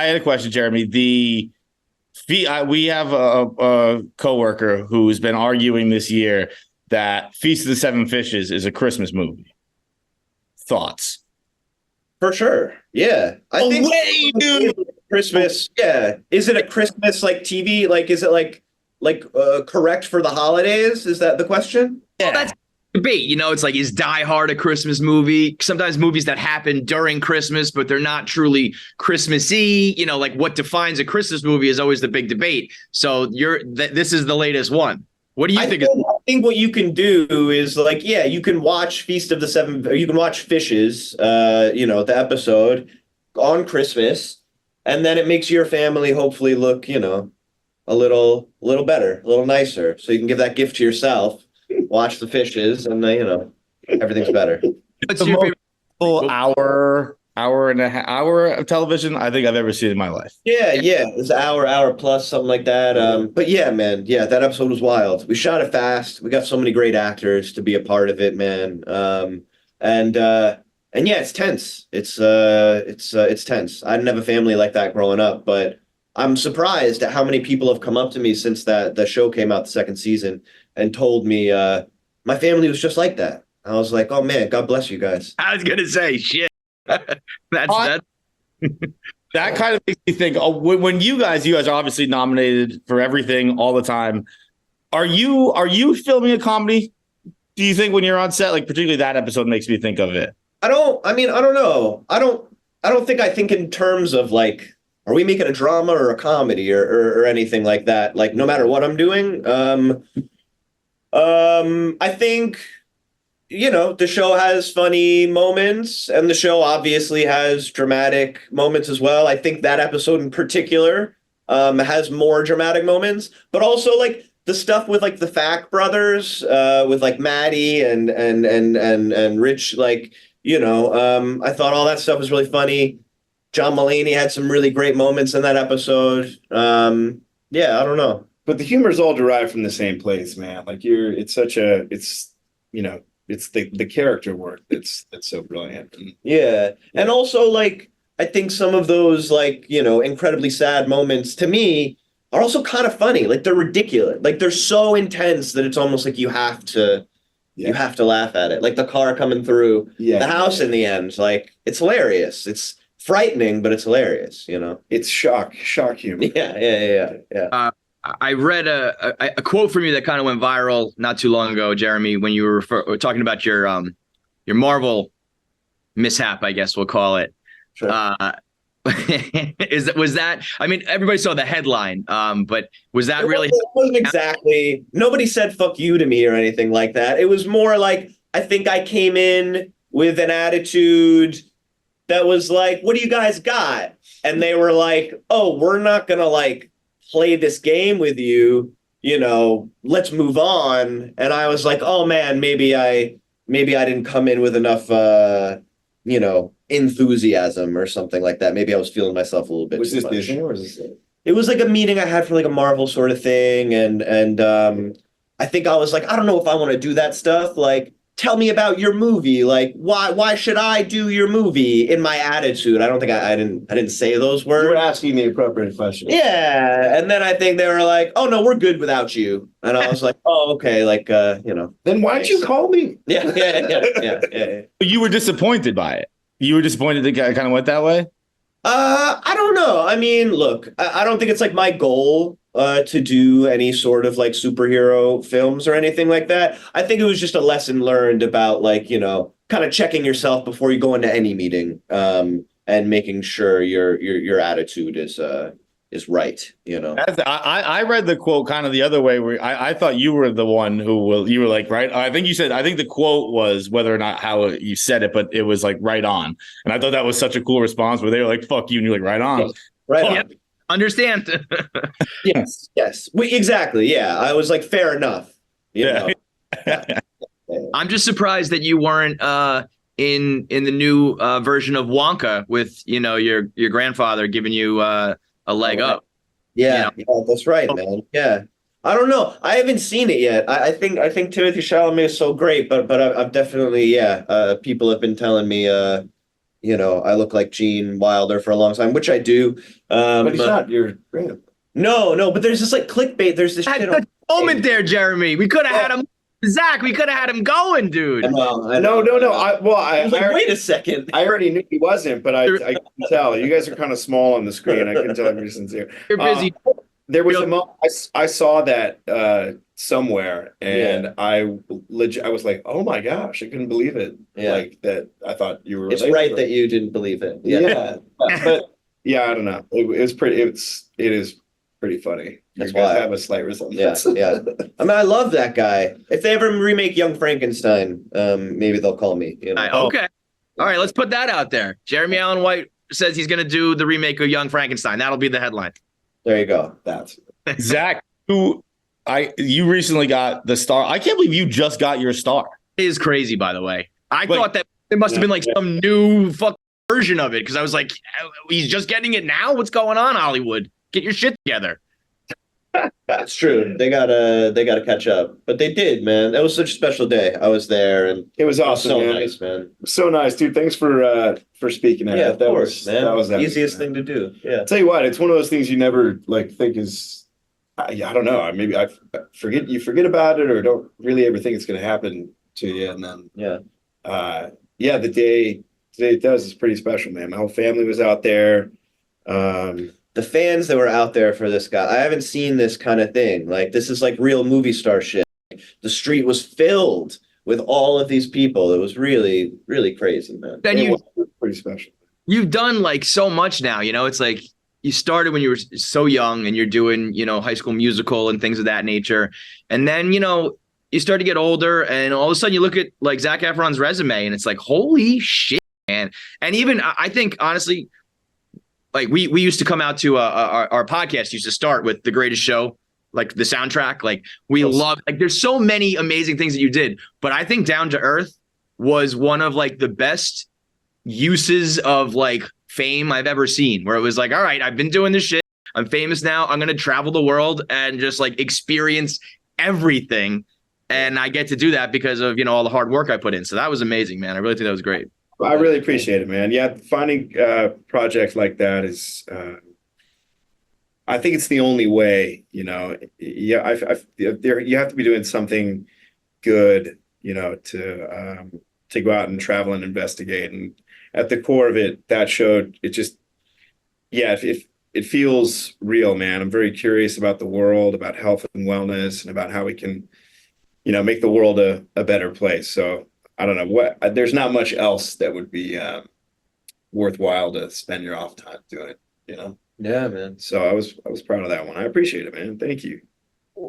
I had a question, Jeremy. We have a coworker who's been arguing this year that Feast of the Seven Fishes is a Christmas movie. Thoughts? For sure. Yeah. I think Way, dude. Christmas. Yeah. Is it a Christmas like TV? Like, is it correct for the holidays? Is that the question? Well, Yeah. that's debate. It's like, is Die Hard a Christmas movie? Sometimes movies that happen during Christmas, but they're not truly Christmassy. Like what defines a Christmas movie is always the big debate. So this is the latest one. What do you think? I think what you can do is like, yeah, you can watch Feast of the Seven, or you can watch Fishes, the episode on Christmas, and then it makes your family hopefully look, a little better, a little nicer. So you can give that gift to yourself, watch the Fishes, and everything's better. What's your favorite? Full hour and a half hour of television I think I've ever seen in my life. Yeah, it's an hour plus, something like that. But yeah, man, yeah, that episode was wild. We shot it fast. We got so many great actors to be a part of it, man. And yeah, it's tense. It's tense. I didn't have a family like that growing up, but I'm surprised at how many people have come up to me since the show came out, the second season, and told me my family was just like that. I was like, oh man, God bless you guys. I was gonna say shit. That's that. That kind of makes me think. Oh, when you guys are obviously nominated for everything all the time. Are you filming a comedy? Do you think when you're on set, like particularly that episode makes me think of it? I don't know. I don't think I think in terms of like, are we making a drama or a comedy or anything like that? Like no matter what I'm doing. I think, the show has funny moments and the show obviously has dramatic moments as well. I think that episode in particular has more dramatic moments, but also like the stuff with like the Fack brothers, with like Maddie and Rich, I thought all that stuff was really funny. John Mulaney had some really great moments in that episode. Yeah, I don't know. But the humor is all derived from the same place, man. Like it's the character work that's so brilliant. Yeah. And also like I think some of those like, incredibly sad moments to me are also kind of funny. Like they're ridiculous. Like they're so intense that it's almost like you have to laugh at it. Like the car coming through the house in the end. Like it's hilarious. It's frightening, but it's hilarious, It's shock humor. Yeah. I read a quote from you that kind of went viral not too long ago, Jeremy, when you were talking about your Marvel mishap, I guess we'll call it. Sure. Was that? I mean, everybody saw the headline, but was that really? It wasn't exactly. Nobody said "fuck you" to me or anything like that. It was more like I think I came in with an attitude that was like, "What do you guys got?" And they were like, "Oh, we're not gonna like play this game with you, let's move on." And I was like, oh man, maybe I didn't come in with enough enthusiasm or something like that. Maybe I was feeling myself a little bit. Was too this much. vision or was this it? It was like a meeting I had for like a Marvel sort of thing, and I think I was like, I don't know if I want to do that stuff. Like, tell me about your movie. Like, why should I do your movie? In my attitude, I don't think I didn't say those words. You were asking the appropriate question. Yeah, and then I think they were like, "Oh no, we're good without you," and I was like, "Oh okay, like Then why'd you call me? Yeah. You were disappointed by it. You were disappointed that it kind of went that way. I don't know. I mean, look, I don't think it's like my goal to do any sort of like superhero films or anything like that. I think it was just a lesson learned about like, kind of checking yourself before you go into any meeting, and making sure your attitude is right, I read the quote kind of the other way where I thought you were the one you were like, right. I think the quote was whether or not how you said it, but it was like right on. And I thought that was such a cool response where they were like, fuck you. And you're like, right on. Right on. Yep. Understand. Yes. Exactly. Yeah. I was like, fair enough. Yeah. I'm just surprised that you weren't in the new version of Wonka with, your grandfather giving you a leg up. Yeah, that's right, man. Yeah. I don't know. I haven't seen it yet. I think Timothée Chalamet is so great, but I've definitely, people have been telling me, I look like Gene Wilder for a long time, which I do. But he's not your grandpa. No, but there's this like clickbait. There's this Had shit the moment there, Jeremy. We could have had him. Zach, we could have had him going, dude. I know. No. I was like, wait a second. I already knew he wasn't, but I can tell. You guys are kind of small on the screen. I can tell everybody's sincere. You're busy. There was a moment I saw that somewhere, and I was like, "Oh my gosh, I couldn't believe it!" Yeah. Like that. I thought you were. It's right that you didn't believe it. Yeah, but yeah, I don't know. It was pretty. It is pretty funny. That's you guys why. have a slight resemblance. Yeah. I mean, I love that guy. If they ever remake Young Frankenstein, maybe they'll call me. Okay. All right, let's put that out there. Jeremy Allen White says he's going to do the remake of Young Frankenstein. That'll be the headline. There you go. That's Zach, you recently got the star. I can't believe you just got your star. It is crazy, by the way. I thought that it must have been like some new fucking version of it because I was like, he's just getting it now? What's going on, Hollywood? Get your shit together. It's true. They gotta catch up. But they did, man. That was such a special day. I was there and it was awesome. So man. nice, man. So nice, dude. Thanks for speaking at Yeah, it. of course, man. That was easiest thing to do. Yeah. I'll tell you what, it's one of those things you never think is I don't know. Maybe I forget about it or don't really ever think it's gonna happen to you. And then the day it does is pretty special, man. My whole family was out there. The fans that were out there for this guy, I haven't seen this kind of thing. Like, this is like real movie star shit. The street was filled with all of these people. It was really, really crazy, man. Then it was pretty special. You've done like so much now, it's like you started when you were so young and you're doing, High School Musical and things of that nature. And then, you start to get older and all of a sudden you look at like Zac Efron's resume and it's like, holy shit, man. And even I think, honestly, like we used to come out to our podcast used to start with The Greatest Show, like the soundtrack. Like we love, like there's so many amazing things that you did, but I think Down to Earth was one of like the best uses of like fame I've ever seen, where it was like, all right, I've been doing this shit. I'm famous now. I'm going to travel the world and just like experience everything. And I get to do that because of, all the hard work I put in. So that was amazing, man. I really think that was great. I really appreciate it, man. Yeah, finding projects like that is, I think it's the only way. You have to be doing something good, to go out and travel and investigate. And at the core of it, that showed it just, it feels real, man. I'm very curious about the world, about health and wellness, and about how we can, make the world a better place. So. I don't know there's not much else that would be worthwhile to spend your off time doing, Yeah, man. So I was proud of that one. I appreciate it, man. Thank you.